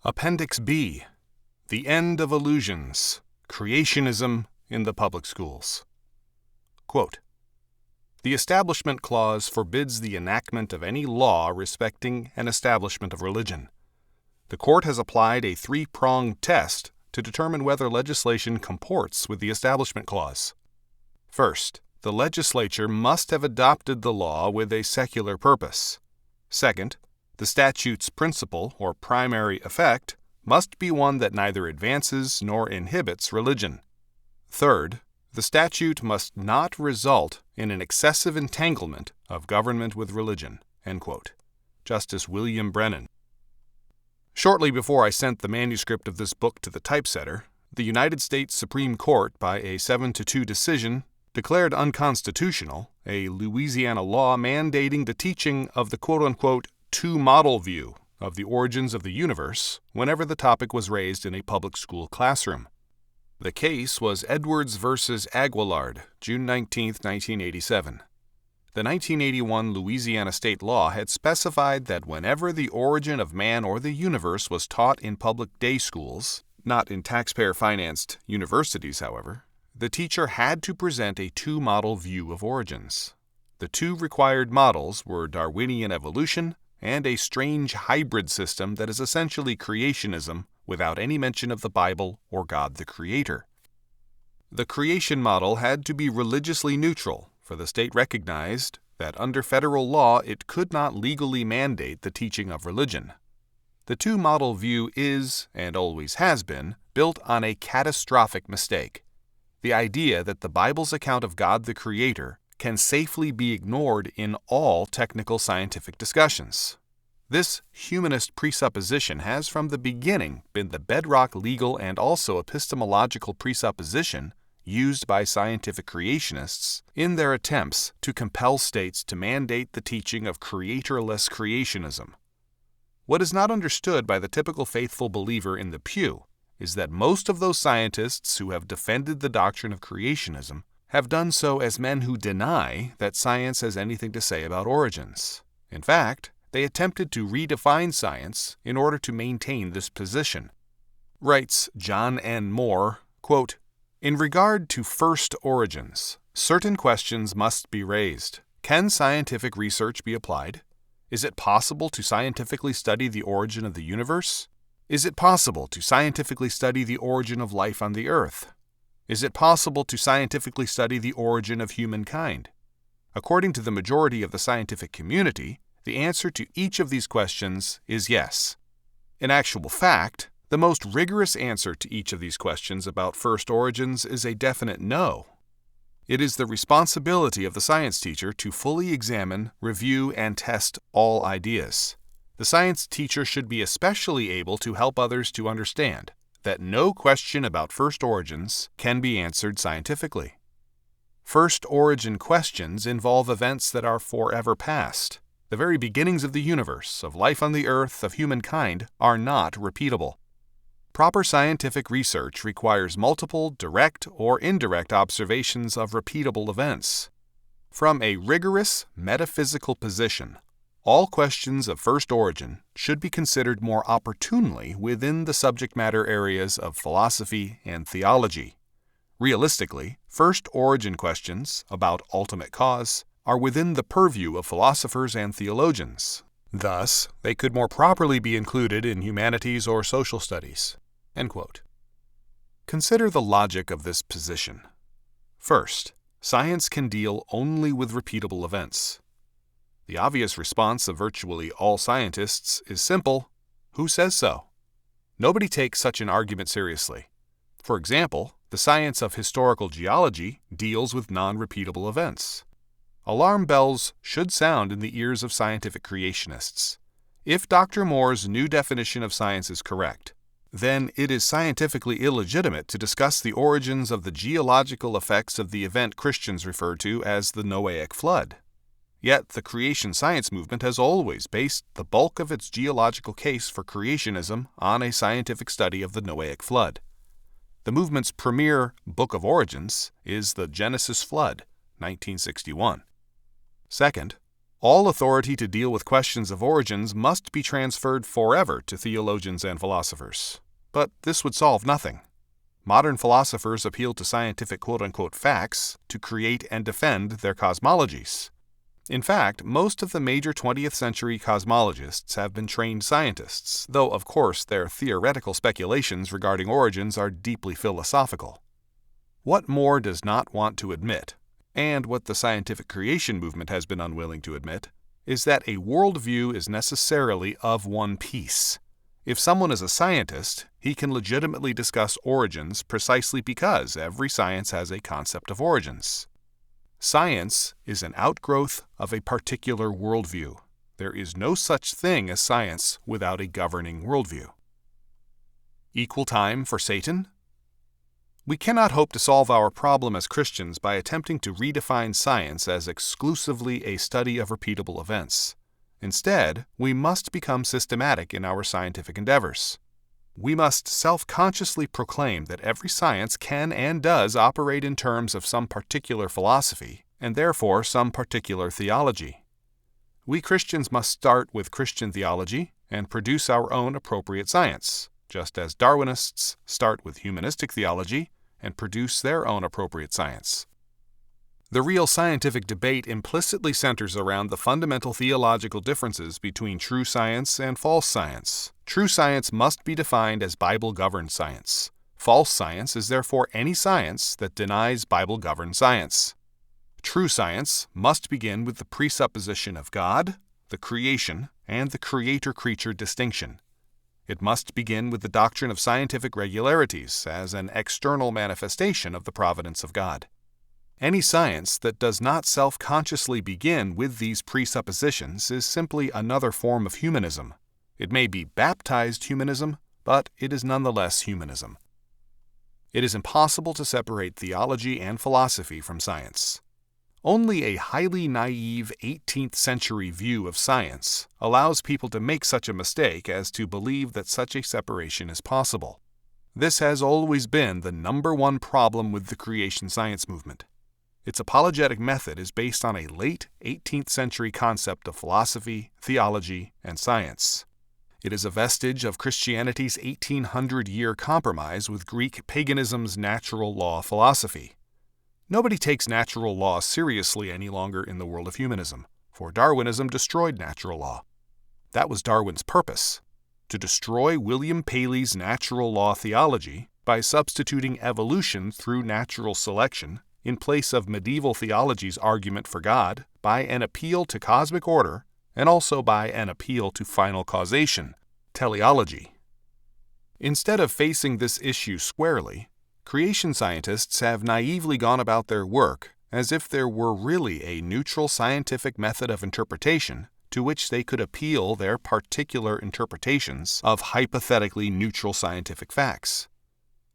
Appendix B. The End of Illusions. Creationism in the Public Schools. Quote, "The Establishment Clause forbids the enactment of any law respecting an establishment of religion. The Court has applied a three-pronged test to determine whether legislation comports with the Establishment Clause. First, the legislature must have adopted the law with a secular purpose. Second, the statute's principal or primary effect must be one that neither advances nor inhibits religion. Third, the statute must not result in an excessive entanglement of government with religion." End quote. Justice William Brennan. Shortly before I sent the manuscript of this book to the typesetter, the United States Supreme Court, by a 7-2 decision, declared unconstitutional a Louisiana law mandating the teaching of the quote-unquote two-model view of the origins of the universe whenever the topic was raised in a public school classroom. The case was Edwards v. Aguillard, June 19, 1987. The 1981 Louisiana state law had specified that whenever the origin of man or the universe was taught in public day schools, not in taxpayer-financed universities, however, the teacher had to present a two-model view of origins. The two required models were Darwinian evolution and a strange hybrid system that is essentially creationism without any mention of the Bible or God the Creator. The creation model had to be religiously neutral, for the state recognized that under federal law it could not legally mandate the teaching of religion. The two-model view is, and always has been, built on a catastrophic mistake: the idea that the Bible's account of God the Creator can safely be ignored in all technical scientific discussions. This humanist presupposition has from the beginning been the bedrock legal and also epistemological presupposition used by scientific creationists in their attempts to compel states to mandate the teaching of creatorless creationism. What is not understood by the typical faithful believer in the pew is that most of those scientists who have defended the doctrine of creationism have done so as men who deny that science has anything to say about origins. In fact, they attempted to redefine science in order to maintain this position. Writes John N. Moore, quote, "In regard to first origins, certain questions must be raised. Can scientific research be applied? Is it possible to scientifically study the origin of the universe? Is it possible to scientifically study the origin of life on the earth? Is it possible to scientifically study the origin of humankind? According to the majority of the scientific community, the answer to each of these questions is yes. In actual fact, the most rigorous answer to each of these questions about first origins is a definite no. It is the responsibility of the science teacher to fully examine, review, and test all ideas. The science teacher should be especially able to help others to understand that no question about first origins can be answered scientifically. First origin questions involve events that are forever past. The very beginnings of the universe, of life on the earth, of humankind, are not repeatable. Proper scientific research requires multiple direct or indirect observations of repeatable events. From a rigorous metaphysical position, all questions of first origin should be considered more opportunely within the subject matter areas of philosophy and theology. Realistically, first origin questions about ultimate cause are within the purview of philosophers and theologians. Thus, they could more properly be included in humanities or social studies." End quote. Consider the logic of this position. First, science can deal only with repeatable events. The obvious response of virtually all scientists is simple: who says so? Nobody takes such an argument seriously. For example, the science of historical geology deals with non-repeatable events. Alarm bells should sound in the ears of scientific creationists. If Dr. Moore's new definition of science is correct, then it is scientifically illegitimate to discuss the origins of the geological effects of the event Christians refer to as the Noahic flood. Yet the creation science movement has always based the bulk of its geological case for creationism on a scientific study of the Noahic flood. The movement's premier book of origins is the Genesis Flood, 1961. Second, All authority to deal with questions of origins must be transferred forever to theologians and philosophers. But this would solve nothing. Modern philosophers appeal to scientific quote-unquote facts to create and defend their cosmologies. In fact, most of the major 20th century cosmologists have been trained scientists, though of course their theoretical speculations regarding origins are deeply philosophical. What Moore does not want to admit, and what the scientific creation movement has been unwilling to admit, is that a worldview is necessarily of one piece. If someone is a scientist, he can legitimately discuss origins precisely because every science has a concept of origins. Science is an outgrowth of a particular worldview. There is no such thing as science without a governing worldview. Equal time for Satan? We cannot hope to solve our problem as Christians by attempting to redefine science as exclusively a study of repeatable events. Instead, we must become systematic in our scientific endeavors. We must self-consciously proclaim that every science can and does operate in terms of some particular philosophy, and therefore some particular theology. We Christians must start with Christian theology and produce our own appropriate science, just as Darwinists start with humanistic theology and produce their own appropriate science. The real scientific debate implicitly centers around the fundamental theological differences between true science and false science. True science must be defined as Bible-governed science. False science is therefore any science that denies Bible-governed science. True science must begin with the presupposition of God, the creation, and the creator-creature distinction. It must begin with the doctrine of scientific regularities as an external manifestation of the providence of God. Any science that does not self-consciously begin with these presuppositions is simply another form of humanism. It may be baptized humanism, but it is nonetheless humanism. It is impossible to separate theology and philosophy from science. Only a highly naive 18th century view of science allows people to make such a mistake as to believe that such a separation is possible. This has always been the number one problem with the creation science movement. Its apologetic method is based on a late 18th century concept of philosophy, theology, and science. It is a vestige of Christianity's 1800-year compromise with Greek paganism's natural law philosophy. Nobody takes natural law seriously any longer in the world of humanism, for Darwinism destroyed natural law. That was Darwin's purpose, to destroy William Paley's natural law theology by substituting evolution through natural selection in place of medieval theology's argument for God by an appeal to cosmic order and also by an appeal to final causation, teleology. Instead of facing this issue squarely, creation scientists have naively gone about their work as if there were really a neutral scientific method of interpretation to which they could appeal their particular interpretations of hypothetically neutral scientific facts.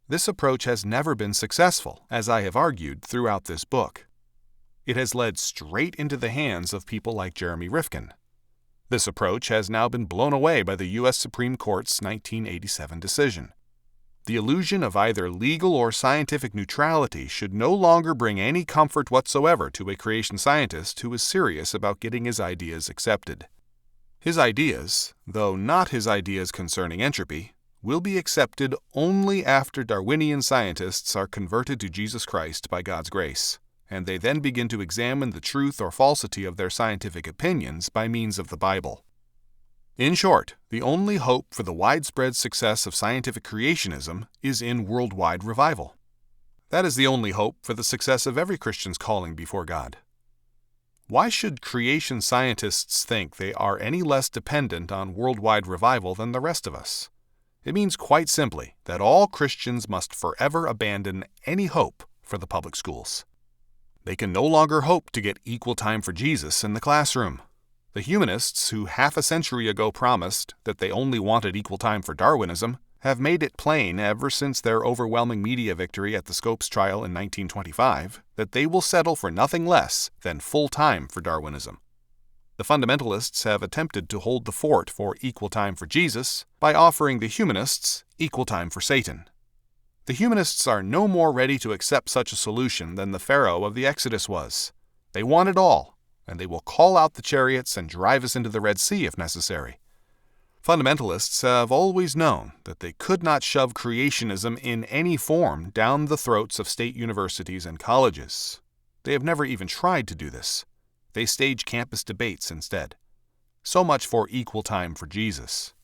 This approach has never been successful, as I have argued throughout this book. It has led straight into the hands of people like Jeremy Rifkin. This approach has now been blown away by the U.S. Supreme Court's 1987 decision. The illusion of either legal or scientific neutrality should no longer bring any comfort whatsoever to a creation scientist who is serious about getting his ideas accepted. His ideas, though not his ideas concerning entropy, will be accepted only after Darwinian scientists are converted to Jesus Christ by God's grace, and they then begin to examine the truth or falsity of their scientific opinions by means of the Bible. In short, the only hope for the widespread success of scientific creationism is in worldwide revival. That is the only hope for the success of every Christian's calling before God. Why should creation scientists think they are any less dependent on worldwide revival than the rest of us? It means quite simply that all Christians must forever abandon any hope for the public schools. They can no longer hope to get equal time for Jesus in the classroom. The humanists who half a century ago promised that they only wanted equal time for Darwinism have made it plain ever since their overwhelming media victory at the Scopes trial in 1925 that they will settle for nothing less than full time for Darwinism. The fundamentalists have attempted to hold the fort for equal time for Jesus by offering the humanists equal time for Satan. The humanists are no more ready to accept such a solution than the Pharaoh of the Exodus was. They want it all, and they will call out the chariots and drive us into the Red Sea if necessary. Fundamentalists have always known that they could not shove creationism in any form down the throats of state universities and colleges. They have never even tried to do this. They stage campus debates instead. So much for equal time for Jesus.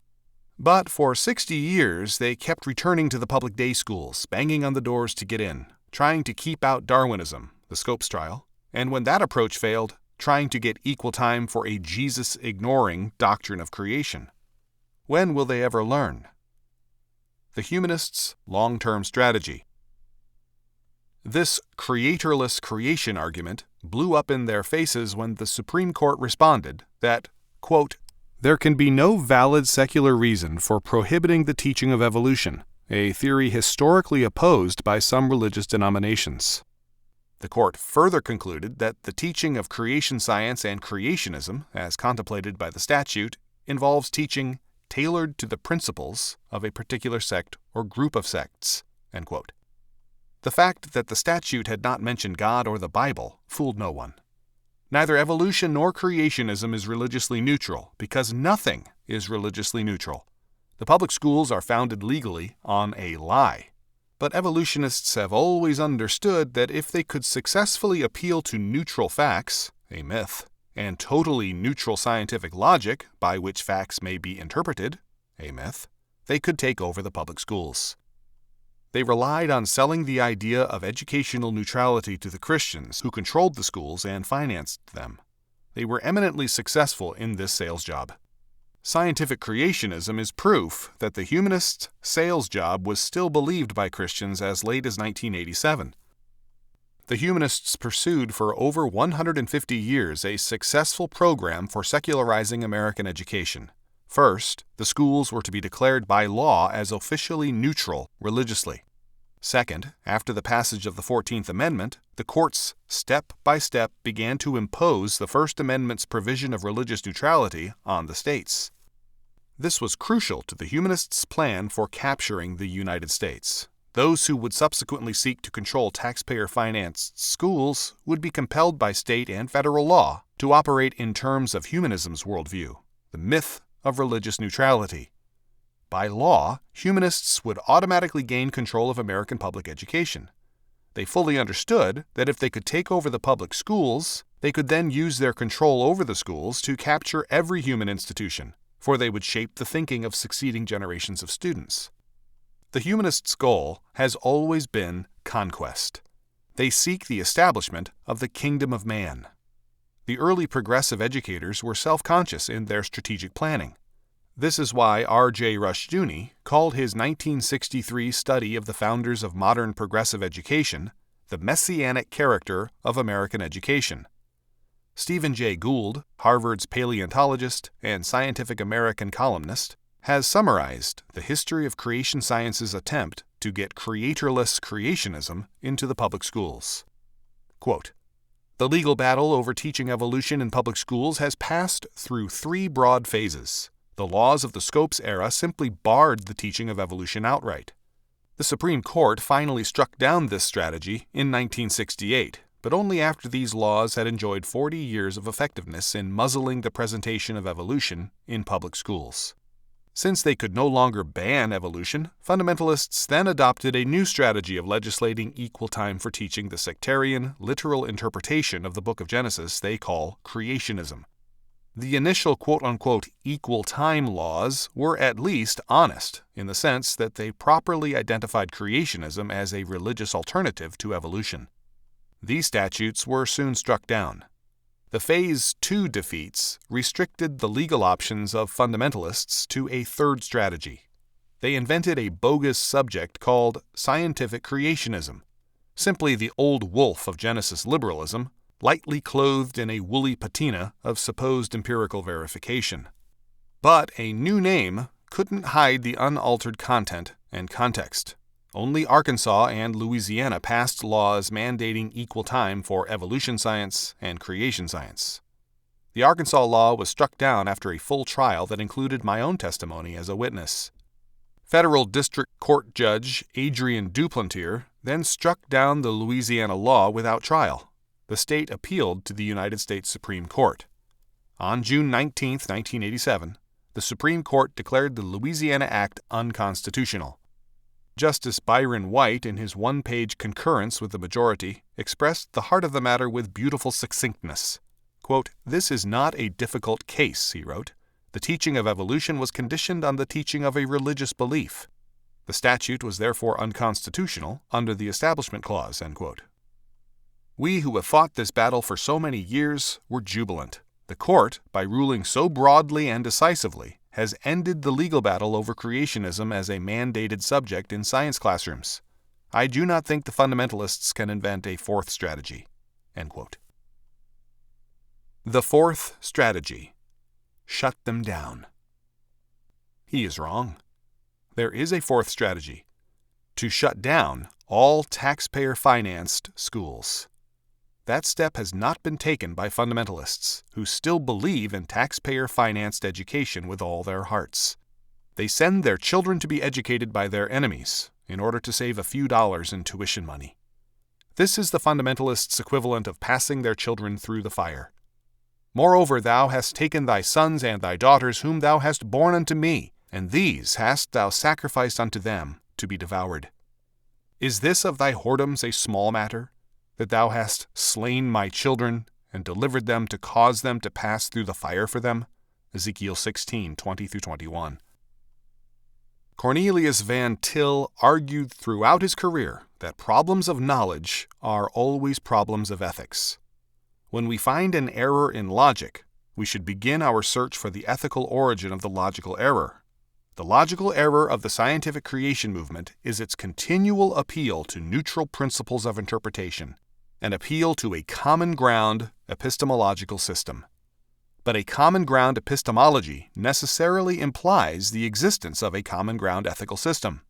But for 60 years, they kept returning to the public day schools, banging on the doors to get in, trying to keep out Darwinism, the Scopes trial, and when that approach failed, trying to get equal time for a Jesus-ignoring doctrine of creation. When will they ever learn? The humanists' long-term strategy. This creatorless creation argument blew up in their faces when the Supreme Court responded that, quote, "There can be no valid secular reason for prohibiting the teaching of evolution, a theory historically opposed by some religious denominations." The court further concluded that the teaching of creation science and creationism, as contemplated by the statute, involves teaching tailored to the principles of a particular sect or group of sects, end quote. The fact that the statute had not mentioned God or the Bible fooled no one. Neither evolution nor creationism is religiously neutral, because nothing is religiously neutral. The public schools are founded legally on a lie. But evolutionists have always understood that if they could successfully appeal to neutral facts, a myth, and totally neutral scientific logic by which facts may be interpreted, a myth, they could take over the public schools. They relied on selling the idea of educational neutrality to the Christians who controlled the schools and financed them. They were eminently successful in this sales job. Scientific creationism is proof that the humanist sales job was still believed by Christians as late as 1987. The humanists pursued for over 150 years a successful program for secularizing American education. First, the schools were to be declared by law as officially neutral religiously. Second, after the passage of the 14th Amendment, the courts step by step began to impose the First Amendment's provision of religious neutrality on the states. This was crucial to the humanists' plan for capturing the United States. Those who would subsequently seek to control taxpayer-financed schools would be compelled by state and federal law to operate in terms of humanism's worldview, the myth of religious neutrality. By law, humanists would automatically gain control of American public education. They fully understood that if they could take over the public schools, they could then use their control over the schools to capture every human institution, for they would shape the thinking of succeeding generations of students. The humanists' goal has always been conquest. They seek the establishment of the kingdom of man. The early progressive educators were self-conscious in their strategic planning. This is why R.J. Rushdoony called his 1963 study of the founders of modern progressive education the messianic character of American education. Stephen Jay Gould, Harvard's paleontologist and Scientific American columnist, has summarized the history of creation science's attempt to get creatorless creationism into the public schools. Quote, "The legal battle over teaching evolution in public schools has passed through three broad phases. The laws of the Scopes era simply barred the teaching of evolution outright. The Supreme Court finally struck down this strategy in 1968, but only after these laws had enjoyed 40 years of effectiveness in muzzling the presentation of evolution in public schools. Since they could no longer ban evolution, fundamentalists then adopted a new strategy of legislating equal time for teaching the sectarian, literal interpretation of the Book of Genesis they call creationism. The initial quote-unquote equal time laws were at least honest, in the sense that they properly identified creationism as a religious alternative to evolution. These statutes were soon struck down. The Phase 2 defeats restricted the legal options of fundamentalists to a third strategy. They invented a bogus subject called scientific creationism, simply the old wolf of Genesis liberalism, lightly clothed in a woolly patina of supposed empirical verification. But a new name couldn't hide the unaltered content and context. Only Arkansas and Louisiana passed laws mandating equal time for evolution science and creation science. The Arkansas law was struck down after a full trial that included my own testimony as a witness. Federal District Court Judge Adrian Duplantier then struck down the Louisiana law without trial. the state appealed to the United States Supreme Court. On June 19, 1987, the Supreme Court declared the Louisiana Act unconstitutional. Justice Byron White, in his one-page concurrence with the majority, expressed the heart of the matter with beautiful succinctness. Quote, "This is not a difficult case," he wrote. "The teaching of evolution was conditioned on the teaching of a religious belief. The statute was therefore unconstitutional under the Establishment Clause." End quote. We who have fought this battle for so many years were jubilant. The court, by ruling so broadly and decisively, has ended the legal battle over creationism as a mandated subject in science classrooms. I do not think the fundamentalists can invent a fourth strategy." End quote. The fourth strategy: shut them down. He is wrong. There is a fourth strategy: to shut down all taxpayer-financed schools. That step has not been taken by fundamentalists, who still believe in taxpayer-financed education with all their hearts. They send their children to be educated by their enemies in order to save a few dollars in tuition money. This is the fundamentalists' equivalent of passing their children through the fire. "Moreover, thou hast taken thy sons and thy daughters whom thou hast borne unto me, and these hast thou sacrificed unto them to be devoured. Is this of thy whoredoms a small matter, that thou hast slain my children and delivered them to cause them to pass through the fire for them?" Ezekiel 16:20-21. Cornelius Van Til argued throughout his career that problems of knowledge are always problems of ethics. When we find an error in logic, we should begin our search for the ethical origin of the logical error. The logical error of the scientific creation movement is its continual appeal to neutral principles of interpretation, an appeal to a common ground epistemological system. But a common ground epistemology necessarily implies the existence of a common ground ethical system.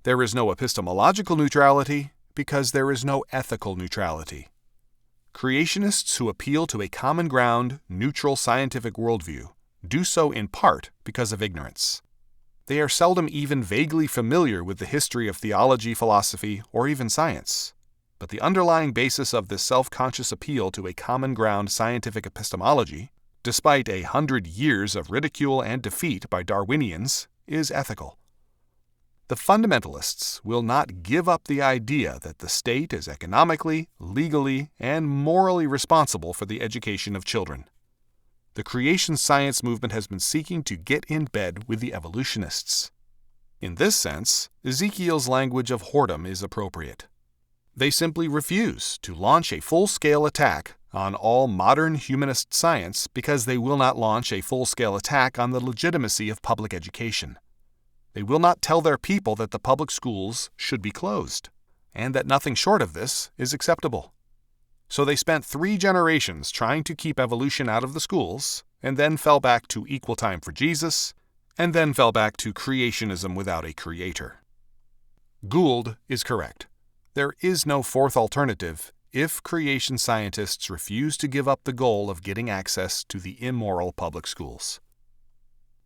There is no epistemological neutrality because there is no ethical neutrality. Creationists who appeal to a common ground, neutral scientific worldview do so in part because of ignorance. They are seldom even vaguely familiar with the history of theology, philosophy, or even science. But the underlying basis of this self-conscious appeal to a common ground scientific epistemology, despite 100 years of ridicule and defeat by Darwinians, is ethical. The fundamentalists will not give up the idea that the state is economically, legally, and morally responsible for the education of children. The creation science movement has been seeking to get in bed with the evolutionists. In this sense, Ezekiel's language of whoredom is appropriate. They simply refuse to launch a full-scale attack on all modern humanist science because they will not launch a full-scale attack on the legitimacy of public education. They will not tell their people that the public schools should be closed, and that nothing short of this is acceptable. So they spent 3 generations trying to keep evolution out of the schools, and then fell back to equal time for Jesus, and then fell back to creationism without a creator. Gould is correct. There is no fourth alternative if creation scientists refuse to give up the goal of getting access to the immoral public schools.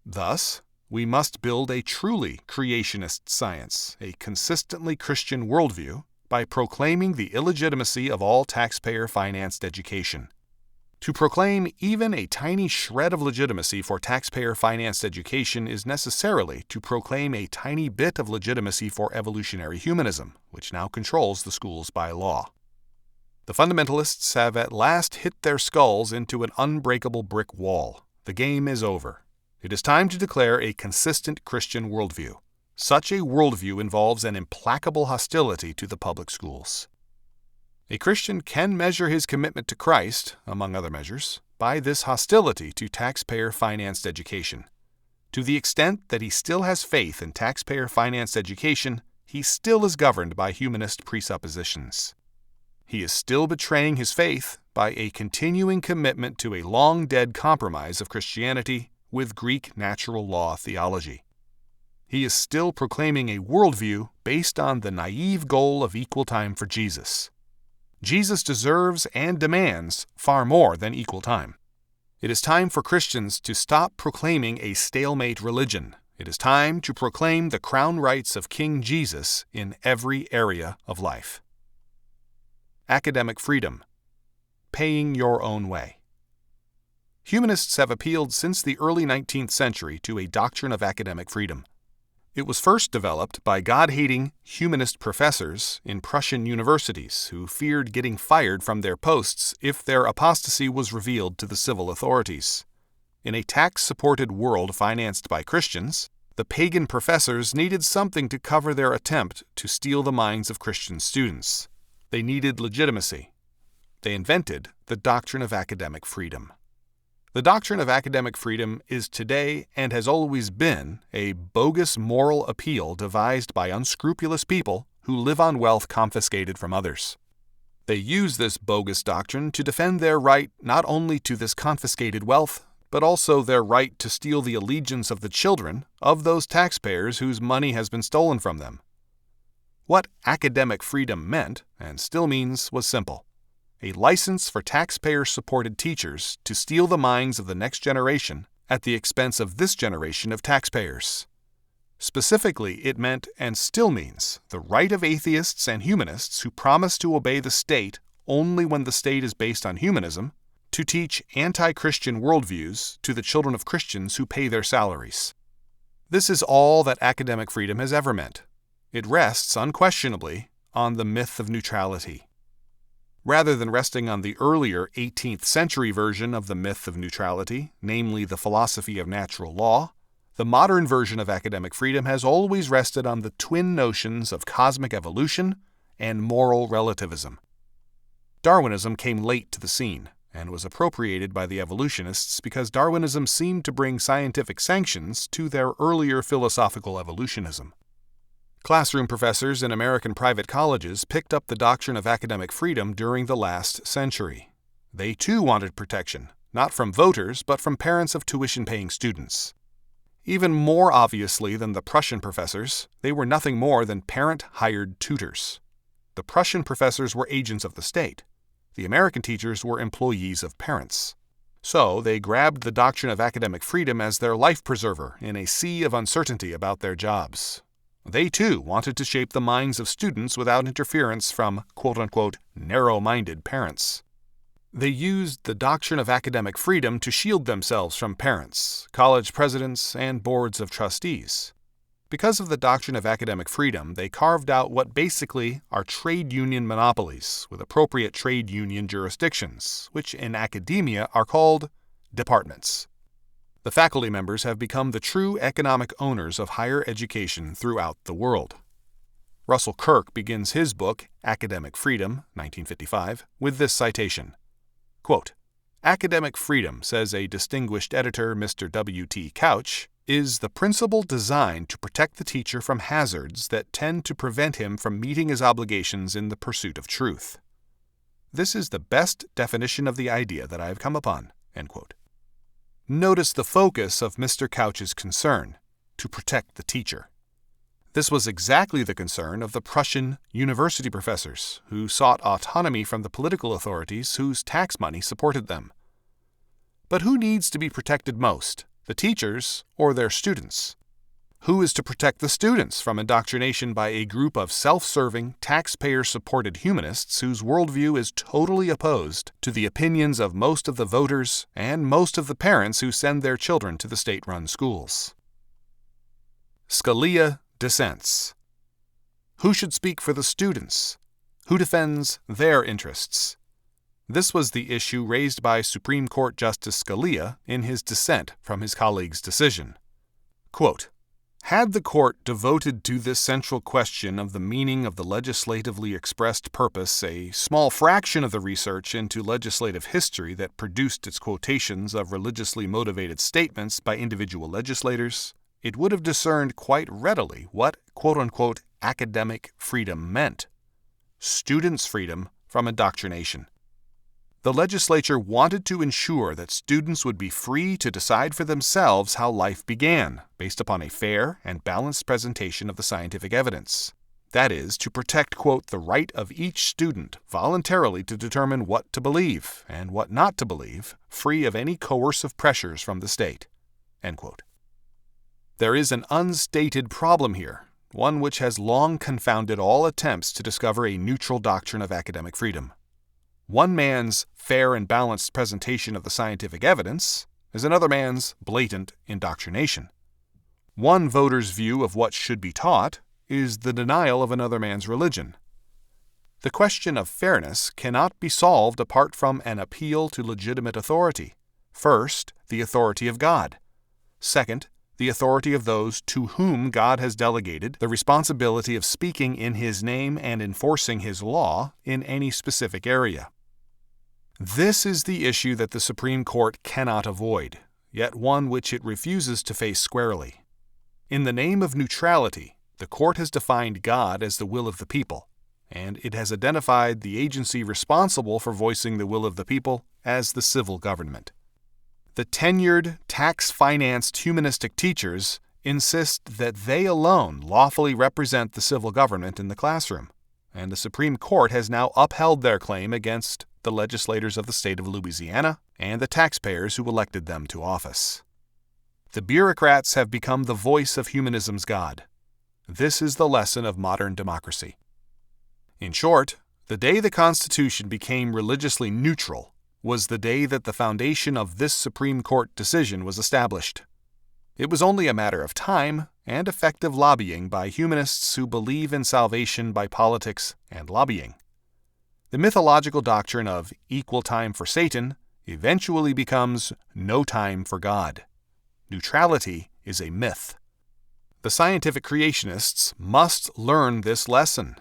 Thus, we must build a truly creationist science, a consistently Christian worldview, by proclaiming the illegitimacy of all taxpayer-financed education. To proclaim even a tiny shred of legitimacy for taxpayer-financed education is necessarily to proclaim a tiny bit of legitimacy for evolutionary humanism, which now controls the schools by law. The fundamentalists have at last hit their skulls into an unbreakable brick wall. The game is over. It is time to declare a consistent Christian worldview. Such a worldview involves an implacable hostility to the public schools. A Christian can measure his commitment to Christ, among other measures, by this hostility to taxpayer-financed education. To the extent that he still has faith in taxpayer-financed education, he still is governed by humanist presuppositions. He is still betraying his faith by a continuing commitment to a long-dead compromise of Christianity with Greek natural law theology. He is still proclaiming a worldview based on the naive goal of equal time for Jesus. Jesus deserves and demands far more than equal time. It is time for Christians to stop proclaiming a stalemate religion. It is time to proclaim the crown rights of King Jesus in every area of life. Academic freedom. paying your own way. Humanists have appealed since the early 19th century to a doctrine of academic freedom. It was first developed by God-hating humanist professors in Prussian universities who feared getting fired from their posts if their apostasy was revealed to the civil authorities. In a tax-supported world financed by Christians, the pagan professors needed something to cover their attempt to steal the minds of Christian students. They needed legitimacy. They invented the doctrine of academic freedom. The doctrine of academic freedom is today and has always been a bogus moral appeal devised by unscrupulous people who live on wealth confiscated from others. They use this bogus doctrine to defend their right not only to this confiscated wealth, but also their right to steal the allegiance of the children of those taxpayers whose money has been stolen from them. What academic freedom meant, and still means, was simple: a license for taxpayer-supported teachers to steal the minds of the next generation at the expense of this generation of taxpayers. Specifically, it meant, and still means, the right of atheists and humanists who promise to obey the state only when the state is based on humanism to teach anti-Christian worldviews to the children of Christians who pay their salaries. This is all that academic freedom has ever meant. It rests, unquestionably, on the myth of neutrality. Rather than resting on the earlier 18th century version of the myth of neutrality, namely the philosophy of natural law, the modern version of academic freedom has always rested on the twin notions of cosmic evolution and moral relativism. Darwinism came late to the scene and was appropriated by the evolutionists because Darwinism seemed to bring scientific sanctions to their earlier philosophical evolutionism. Classroom professors in American private colleges picked up the doctrine of academic freedom during the last century. They too wanted protection, not from voters, but from parents of tuition-paying students. Even more obviously than the Prussian professors, they were nothing more than parent-hired tutors. The Prussian professors were agents of the state. The American teachers were employees of parents. So they grabbed the doctrine of academic freedom as their life preserver in a sea of uncertainty about their jobs. They too wanted to shape the minds of students without interference from quote-unquote narrow-minded parents. They used the doctrine of academic freedom to shield themselves from parents, college presidents, and boards of trustees. Because of the doctrine of academic freedom, they carved out what basically are trade union monopolies with appropriate trade union jurisdictions, which in academia are called departments. The faculty members have become the true economic owners of higher education throughout the world. Russell Kirk begins his book, Academic Freedom, 1955, with this citation. Quote, "Academic freedom, says a distinguished editor, Mr. W.T. Couch, is the principle designed to protect the teacher from hazards that tend to prevent him from meeting his obligations in the pursuit of truth. This is the best definition of the idea that I have come upon." End quote. Notice the focus of Mr. Couch's concern, to protect the teacher. This was exactly the concern of the Prussian university professors, who sought autonomy from the political authorities whose tax money supported them. But who needs to be protected most, the teachers or their students? Who is to protect the students from indoctrination by a group of self-serving, taxpayer-supported humanists whose worldview is totally opposed to the opinions of most of the voters and most of the parents who send their children to the state-run schools? Scalia dissents. Who should speak for the students? Who defends their interests? This was the issue raised by Supreme Court Justice Scalia in his dissent from his colleague's decision. Quote, "Had the court devoted to this central question of the meaning of the legislatively expressed purpose a small fraction of the research into legislative history that produced its quotations of religiously motivated statements by individual legislators, it would have discerned quite readily what quote-unquote academic freedom meant: students' freedom from indoctrination. The legislature wanted to ensure that students would be free to decide for themselves how life began, based upon a fair and balanced presentation of the scientific evidence. That is, to protect, quote, the right of each student voluntarily to determine what to believe and what not to believe, free of any coercive pressures from the state." End quote. There is an unstated problem here, one which has long confounded all attempts to discover a neutral doctrine of academic freedom. One man's fair and balanced presentation of the scientific evidence is another man's blatant indoctrination. One voter's view of what should be taught is the denial of another man's religion. The question of fairness cannot be solved apart from an appeal to legitimate authority. First, the authority of God. Second, the authority of those to whom God has delegated the responsibility of speaking in His name and enforcing His law in any specific area. This is the issue that the Supreme Court cannot avoid, yet one which it refuses to face squarely. In the name of neutrality, the Court has defined God as the will of the people, and it has identified the agency responsible for voicing the will of the people as the civil government. The tenured, tax-financed humanistic teachers insist that they alone lawfully represent the civil government in the classroom, and the Supreme Court has now upheld their claim against the legislators of the state of Louisiana and the taxpayers who elected them to office. The bureaucrats have become the voice of humanism's God. This is the lesson of modern democracy. In short, the day the Constitution became religiously neutral was the day that the foundation of this Supreme Court decision was established. It was only a matter of time and effective lobbying by humanists who believe in salvation by politics and lobbying. The mythological doctrine of equal time for Satan eventually becomes no time for God. Neutrality is a myth. The scientific creationists must learn this lesson.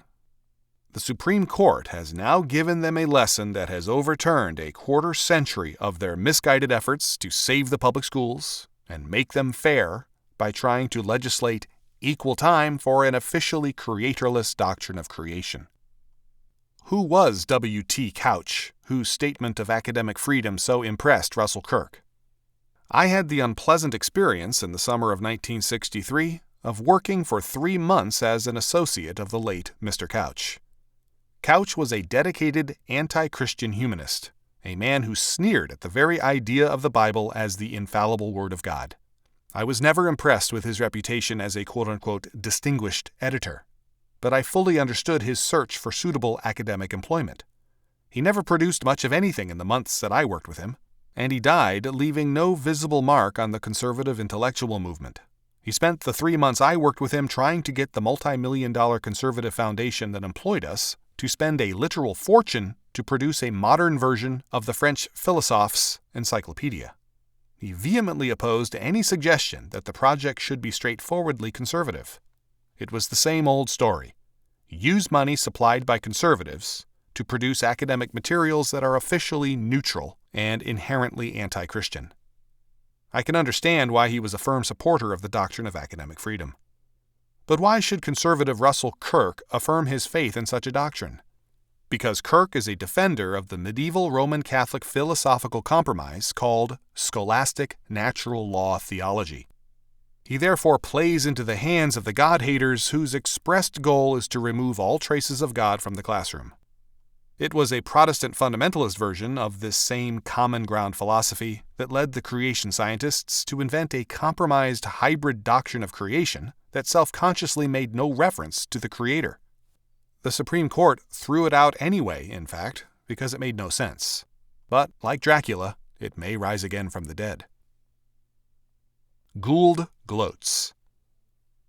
The Supreme Court has now given them a lesson that has overturned a quarter century of their misguided efforts to save the public schools and make them fair by trying to legislate equal time for an officially creatorless doctrine of creation. Who was W.T. Couch, whose statement of academic freedom so impressed Russell Kirk? I had the unpleasant experience in the summer of 1963 of working for 3 months as an associate of the late Mr. Couch. Couch was a dedicated anti-Christian humanist, a man who sneered at the very idea of the Bible as the infallible Word of God. I was never impressed with his reputation as a quote-unquote distinguished editor, but I fully understood his search for suitable academic employment. He never produced much of anything in the months that I worked with him, and he died leaving no visible mark on the conservative intellectual movement. He spent the 3 months I worked with him trying to get the multi-million-dollar conservative foundation that employed us to spend a literal fortune to produce a modern version of the French Philosophes' Encyclopedia. He vehemently opposed any suggestion that the project should be straightforwardly conservative. It was the same old story. Use money supplied by conservatives to produce academic materials that are officially neutral and inherently anti-Christian. I can understand why he was a firm supporter of the doctrine of academic freedom. But why should conservative Russell Kirk affirm his faith in such a doctrine? Because Kirk is a defender of the medieval Roman Catholic philosophical compromise called scholastic natural law theology. He therefore plays into the hands of the God-haters whose expressed goal is to remove all traces of God from the classroom. It was a Protestant fundamentalist version of this same common ground philosophy that led the creation scientists to invent a compromised hybrid doctrine of creation that self-consciously made no reference to the Creator. The Supreme Court threw it out anyway, in fact, because it made no sense. But, like Dracula, it may rise again from the dead. Gould gloats.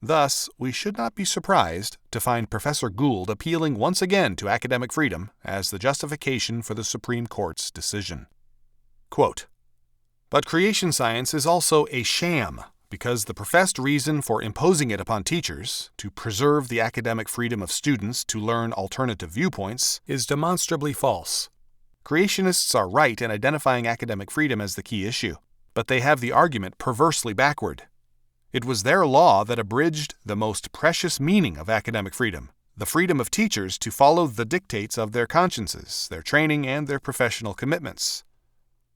Thus, we should not be surprised to find Professor Gould appealing once again to academic freedom as the justification for the Supreme Court's decision. Quote, "But creation science is also a sham, because the professed reason for imposing it upon teachers, to preserve the academic freedom of students to learn alternative viewpoints, is demonstrably false. Creationists are right in identifying academic freedom as the key issue, but they have the argument perversely backward. It was their law that abridged the most precious meaning of academic freedom, the freedom of teachers to follow the dictates of their consciences, their training, and their professional commitments.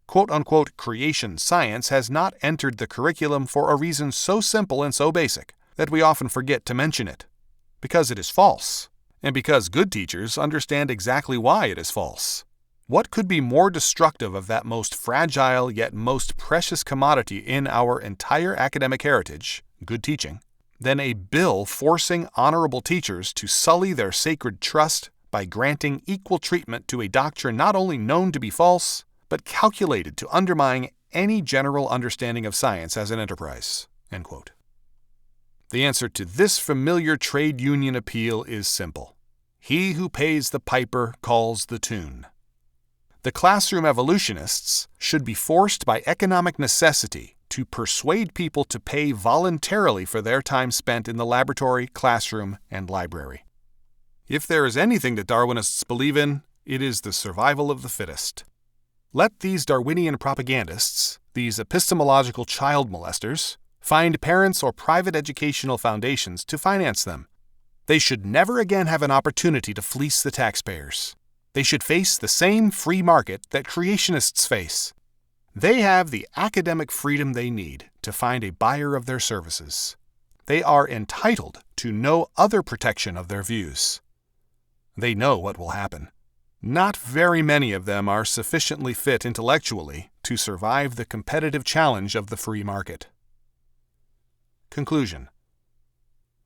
Quote-unquote creation science has not entered the curriculum for a reason so simple and so basic that we often forget to mention it. Because it is false, and because good teachers understand exactly why it is false. What could be more destructive of that most fragile yet most precious commodity in our entire academic heritage, good teaching, than a bill forcing honorable teachers to sully their sacred trust by granting equal treatment to a doctrine not only known to be false, but calculated to undermine any general understanding of science as an enterprise." End quote. The answer to this familiar trade union appeal is simple. He who pays the piper calls the tune. The classroom evolutionists should be forced by economic necessity to persuade people to pay voluntarily for their time spent in the laboratory, classroom, and library. If there is anything that Darwinists believe in, it is the survival of the fittest. Let these Darwinian propagandists, these epistemological child molesters, find parents or private educational foundations to finance them. They should never again have an opportunity to fleece the taxpayers. They should face the same free market that creationists face. They have the academic freedom they need to find a buyer of their services. They are entitled to no other protection of their views. They know what will happen. Not very many of them are sufficiently fit intellectually to survive the competitive challenge of the free market. Conclusion.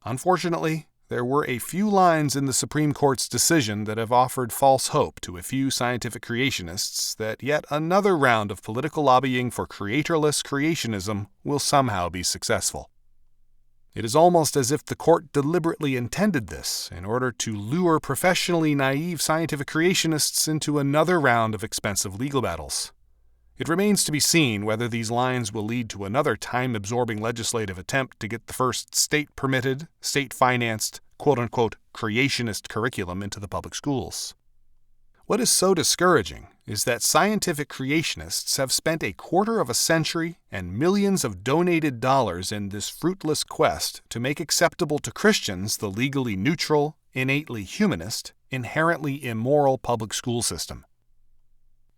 Unfortunately, there were a few lines in the Supreme Court's decision that have offered false hope to a few scientific creationists that yet another round of political lobbying for creatorless creationism will somehow be successful. It is almost as if the court deliberately intended this in order to lure professionally naive scientific creationists into another round of expensive legal battles. It remains to be seen whether these lines will lead to another time-absorbing legislative attempt to get the first state-permitted, state-financed, quote-unquote, creationist curriculum into the public schools. What is so discouraging is that scientific creationists have spent a quarter of a century and millions of donated dollars in this fruitless quest to make acceptable to Christians the legally neutral, innately humanist, inherently immoral public school system.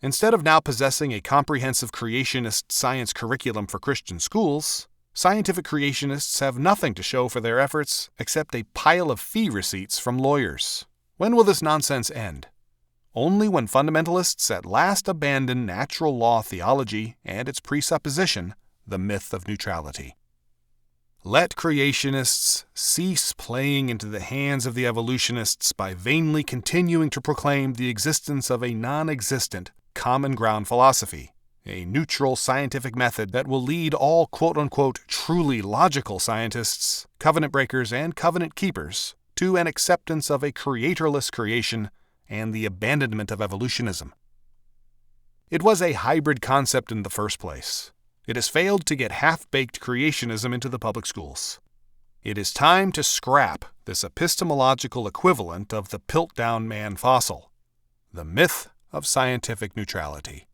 Instead of now possessing a comprehensive creationist science curriculum for Christian schools, scientific creationists have nothing to show for their efforts except a pile of fee receipts from lawyers. When will this nonsense end? Only when fundamentalists at last abandon natural law theology and its presupposition, the myth of neutrality. Let creationists cease playing into the hands of the evolutionists by vainly continuing to proclaim the existence of a non-existent, common ground philosophy, a neutral scientific method that will lead all quote-unquote truly logical scientists, covenant breakers, and covenant keepers to an acceptance of a creatorless creation and the abandonment of evolutionism. It was a hybrid concept in the first place. It has failed to get half-baked creationism into the public schools. It is time to scrap this epistemological equivalent of the Piltdown Man fossil, the myth of scientific neutrality.